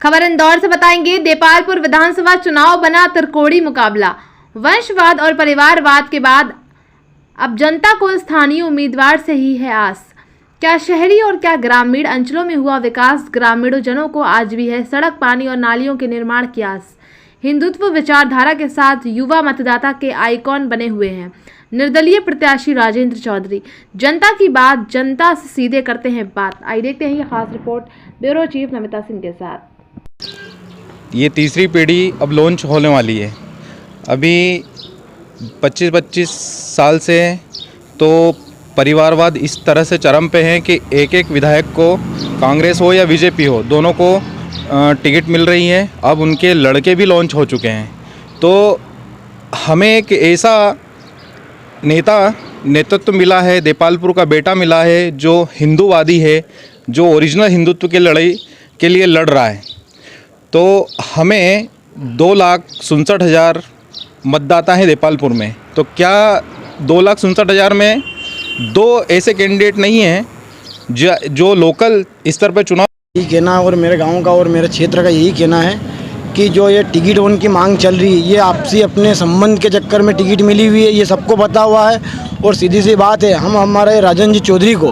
खबर इंदौर से बताएंगे। देपालपुर विधानसभा चुनाव बना त्रिकोणीय मुकाबला। वंशवाद और परिवारवाद के बाद अब जनता को स्थानीय उम्मीदवार से ही है आस। क्या शहरी और क्या ग्रामीण अंचलों में हुआ विकास, ग्रामीण जनों को आज भी है सड़क, पानी और नालियों के निर्माण की आस। हिंदुत्व विचारधारा के साथ युवा मतदाता के आइकॉन बने हुए हैं निर्दलीय प्रत्याशी राजेंद्र चौधरी। जनता की बात जनता से सीधे करते हैं बात। आइए देखते हैं ये खास report bureau chief Namita Singh के साथ। ये तीसरी पीढ़ी अब लॉन्च होने वाली है। अभी 25 साल से तो परिवारवाद इस तरह से चरम पे है कि एक एक विधायक को, कांग्रेस हो या बीजेपी हो, दोनों को टिकट मिल रही है। अब उनके लड़के भी लॉन्च हो चुके हैं। तो हमें एक ऐसा नेतृत्व मिला है, देपालपुर का बेटा मिला है जो हिंदूवादी है, जो ओरिजिनल हिंदुत्व की लड़ाई के लिए लड़ रहा है। तो हमें 2,67,000 मतदाता हैं देपालपुर में। तो क्या 2,67,000 में दो ऐसे कैंडिडेट नहीं हैं जो लोकल स्तर पर चुनाव। यही कहना और मेरे गांव का और मेरे क्षेत्र का यही कहना है कि जो ये टिकट उनकी मांग चल रही है, ये आपसी अपने संबंध के चक्कर में टिकट मिली हुई है, ये सबको पता हुआ है। और सीधी सी बात है, हम हमारे राजेंद्र जी चौधरी को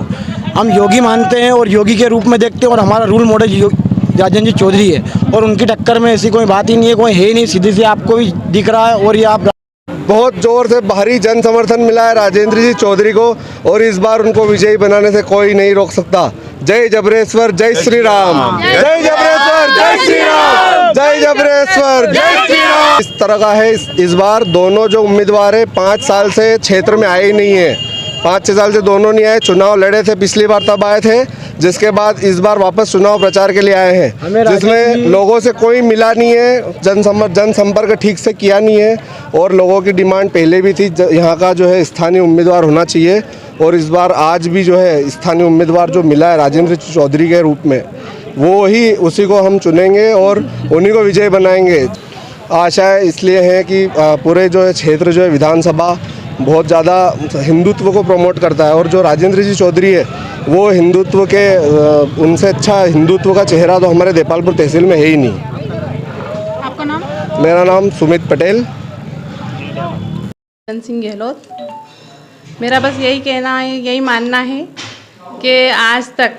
हम योगी मानते हैं और योगी के रूप में देखते हैं, और हमारा रोल मॉडल राजेंद्र जी चौधरी है। और उनकी टक्कर में ऐसी कोई बात ही नहीं है, कोई है ही नहीं। सीधी सी आपको भी दिख रहा है। और ये आप बहुत जोर से भारी जन समर्थन मिला है राजेंद्र जी चौधरी को, और इस बार उनको विजयी बनाने से कोई नहीं रोक सकता। जय जबरेश्वर, जय श्री राम। जय जबरेश्वर, जय श्री राम। जय जबरेश्वर, जय श्री राम। इस तरह का है इस बार। दोनों जो उम्मीदवार है 5 साल से क्षेत्र में आए ही नहीं है। 5-6 साल से दोनों नहीं आए। चुनाव लड़े थे पिछली बार, तब आए थे, जिसके बाद इस बार वापस चुनाव प्रचार के लिए आए हैं, जिसमें लोगों से कोई मिला नहीं है, जनसंपर्क ठीक से किया नहीं है। और लोगों की डिमांड पहले भी थी, यहाँ का जो है स्थानीय उम्मीदवार होना चाहिए। और इस बार आज भी जो है स्थानीय उम्मीदवार जो मिला है राजेंद्र चौधरी के रूप में, वो ही उसी को हम चुनेंगे और उन्हीं को विजय बनाएंगे। आशाएं इसलिए है कि पूरे जो है क्षेत्र जो है विधानसभा बहुत ज़्यादा हिंदुत्व को प्रमोट करता है। और जो राजेंद्र जी चौधरी है वो हिंदुत्व के उनसे अच्छा हिंदुत्व का चेहरा तो हमारे देपालपुर तहसील में है ही नहीं। आपका नाम? मेरा नाम सुमित पटेल। सिंह गहलोत। मेरा बस यही कहना है, यही मानना है कि आज तक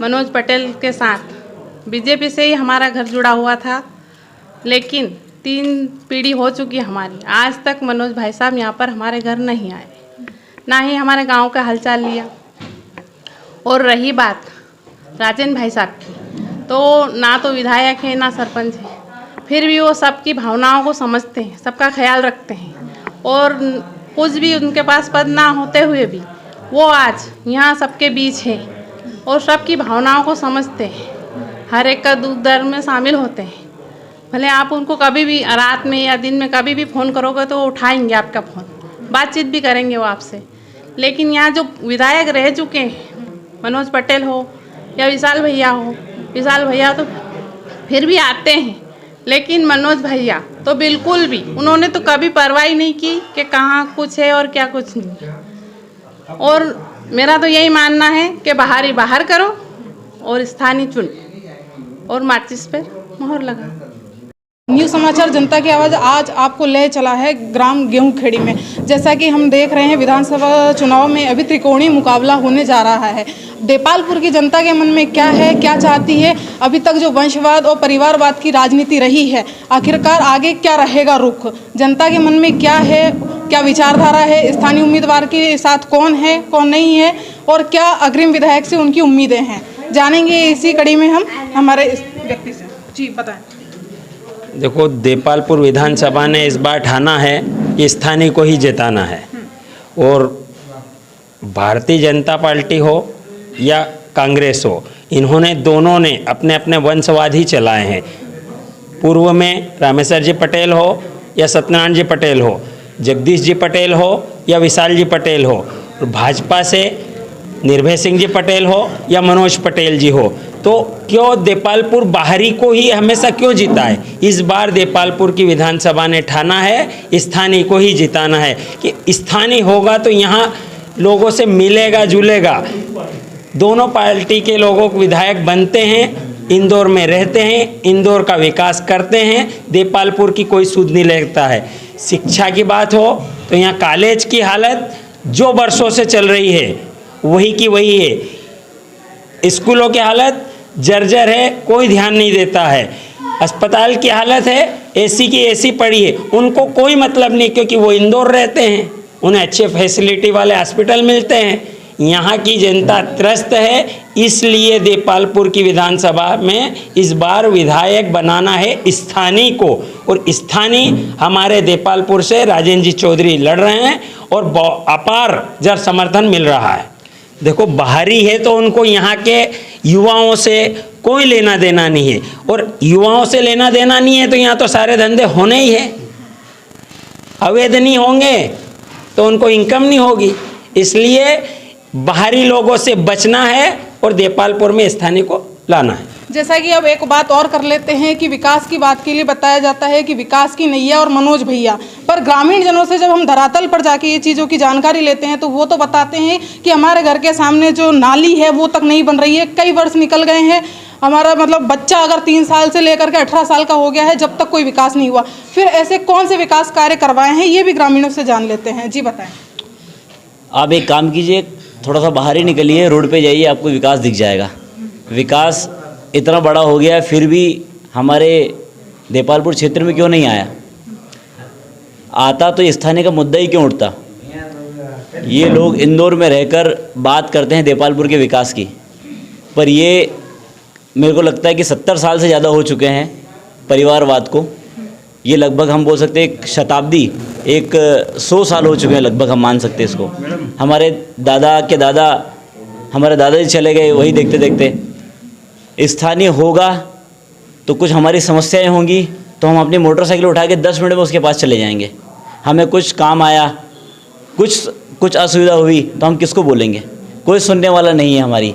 मनोज पटेल के साथ बीजेपी से ही हमारा घर जुड़ा हुआ था, लेकिन 3 पीढ़ी हो चुकी हमारी, आज तक मनोज भाई साहब यहाँ पर हमारे घर नहीं आए, ना ही हमारे गांव का हालचाल लिया। और रही बात राजेंद्र भाई साहब की, तो ना तो विधायक है ना सरपंच है, फिर भी वो सबकी भावनाओं को समझते हैं, सबका ख्याल रखते हैं। और कुछ भी उनके पास पद ना होते हुए भी वो आज यहाँ सबके बीच हैं और सबकी भावनाओं को समझते हैं, हर एक का दुख दर्द में शामिल होते हैं। भले आप उनको कभी भी रात में या दिन में कभी भी फ़ोन करोगे तो वो उठाएंगे आपका फ़ोन, बातचीत भी करेंगे वो आपसे। लेकिन यहाँ जो विधायक रह चुके हैं, मनोज पटेल हो या विशाल भैया तो फिर भी आते हैं, लेकिन मनोज भैया तो बिल्कुल भी, उन्होंने तो कभी परवाह ही नहीं की कि कहाँ कुछ है और क्या कुछ नहीं। और मेरा तो यही मानना है कि बाहर ही बाहर करो और स्थानीय चुन और माचिस पे मोहर लगा। न्यूज़ समाचार जनता की आवाज़ आज आपको ले चला है ग्राम गेहूंखेड़ी में। जैसा कि हम देख रहे हैं, विधानसभा चुनाव में अभी त्रिकोणीय मुकाबला होने जा रहा है। देपालपुर की जनता के मन में क्या है, क्या चाहती है? अभी तक जो वंशवाद और परिवारवाद की राजनीति रही है, आखिरकार आगे क्या रहेगा रुख? जनता के मन में क्या है, क्या विचारधारा है? स्थानीय उम्मीदवार के साथ कौन है, कौन नहीं है, और क्या अग्रिम विधायक से उनकी उम्मीदें हैं, जानेंगे इसी कड़ी में हम हमारे इस व्यक्ति से। जी बताएं। देखो, देपालपुर विधानसभा ने इस बार ठाना है कि स्थानीय को ही जिताना है। और भारतीय जनता पार्टी हो या कांग्रेस हो, इन्होंने दोनों ने अपने अपने वंशवाद ही चलाए हैं। पूर्व में रामेश्वर जी पटेल हो या सत्यनारायण जी पटेल हो, जगदीश जी पटेल हो या विशाल जी पटेल हो, और भाजपा से निर्भय सिंह जी पटेल हो या मनोज पटेल जी हो, तो क्यों देपालपुर बाहरी को ही हमेशा क्यों जीता है? इस बार देपालपुर की विधानसभा ने ठाना है स्थानीय को ही जिताना है कि स्थानीय होगा तो यहाँ लोगों से मिलेगा जुलेगा। दोनों पार्टी के लोगों को विधायक बनते हैं इंदौर में रहते हैं, इंदौर का विकास करते हैं, देपालपुर की कोई सुध नहीं लगता है। शिक्षा की बात हो तो यहाँ कॉलेज की हालत जो वर्षों से चल रही है वही की वही है। स्कूलों की हालत जर्जर है, कोई ध्यान नहीं देता है। अस्पताल की हालत है, एसी की एसी पड़ी है, उनको कोई मतलब नहीं, क्योंकि वो इंदौर रहते हैं, उन्हें अच्छे फैसिलिटी वाले हॉस्पिटल मिलते हैं। यहाँ की जनता त्रस्त है, इसलिए देपालपुर की विधानसभा में इस बार विधायक बनाना है स्थानीय को, और स्थानीय हमारे देपालपुर से राजेंद्र जी चौधरी लड़ रहे हैं और अपार जन समर्थन मिल रहा है। देखो, बाहरी है तो उनको यहाँ के युवाओं से कोई लेना देना नहीं है, और युवाओं से लेना देना नहीं है तो यहाँ तो सारे धंधे होने ही है। अवैध नहीं होंगे तो उनको इनकम नहीं होगी, इसलिए बाहरी लोगों से बचना है और देपालपुर में स्थानीय को लाना है। जैसा कि अब एक बात और कर लेते हैं कि विकास की बात के लिए बताया जाता है कि विकास की नैया और मनोज भैया, पर ग्रामीण जनों से जब हम धरातल पर जाके ये चीज़ों की जानकारी लेते हैं तो वो तो बताते हैं कि हमारे घर के सामने जो नाली है वो तक नहीं बन रही है। कई वर्ष निकल गए हैं, हमारा मतलब बच्चा अगर 3 साल से लेकर के 18 साल का हो गया है, जब तक कोई विकास नहीं हुआ। फिर ऐसे कौन से विकास कार्य करवाए हैं, ये भी ग्रामीणों से जान लेते हैं। जी बताएं। आप एक काम कीजिए, थोड़ा सा बाहर ही निकलिए, रोड पे जाइए, आपको विकास दिख जाएगा। विकास इतना बड़ा हो गया फिर भी हमारे देपालपुर क्षेत्र में क्यों नहीं आया? आता तो स्थानीय का मुद्दा ही क्यों उठता? ये लोग इंदौर में रहकर बात करते हैं देपालपुर के विकास की, पर ये मेरे को लगता है कि 70 साल से ज़्यादा हो चुके हैं परिवारवाद को। ये लगभग हम बोल सकते हैं एक शताब्दी, 100 साल हो चुके हैं लगभग, हम मान सकते हैं इसको। हमारे दादा के दादा, हमारे दादाजी चले गए, वही देखते देखते स्थानीय होगा तो कुछ हमारी समस्याएं होंगी तो हम अपनी मोटरसाइकिल उठा के 10 मिनट में उसके पास चले जाएंगे। हमें कुछ काम आया, कुछ असुविधा हुई तो हम किसको बोलेंगे? कोई सुनने वाला नहीं है हमारी।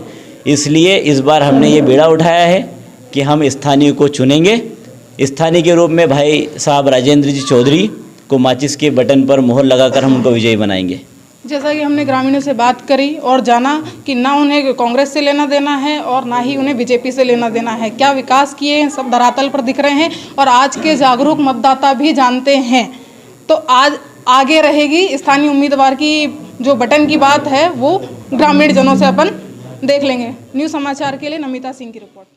इसलिए इस बार हमने ये बीड़ा उठाया है कि हम स्थानीय को चुनेंगे। स्थानीय के रूप में भाई साहब राजेंद्र जी चौधरी को माचिस के बटन पर मोहर लगाकर हम उनको विजयी बनाएंगे। जैसा कि हमने ग्रामीणों से बात करी और जाना कि ना उन्हें कांग्रेस से लेना देना है और ना ही उन्हें बीजेपी से लेना देना है, क्या विकास किए हैं सब धरातल पर दिख रहे हैं और आज के जागरूक मतदाता भी जानते हैं। तो आज आगे रहेगी स्थानीय उम्मीदवार की जो बटन की बात है वो ग्रामीण जनों से अपन देख लेंगे। न्यूज़ समाचार के लिए नमिता सिंह की रिपोर्ट।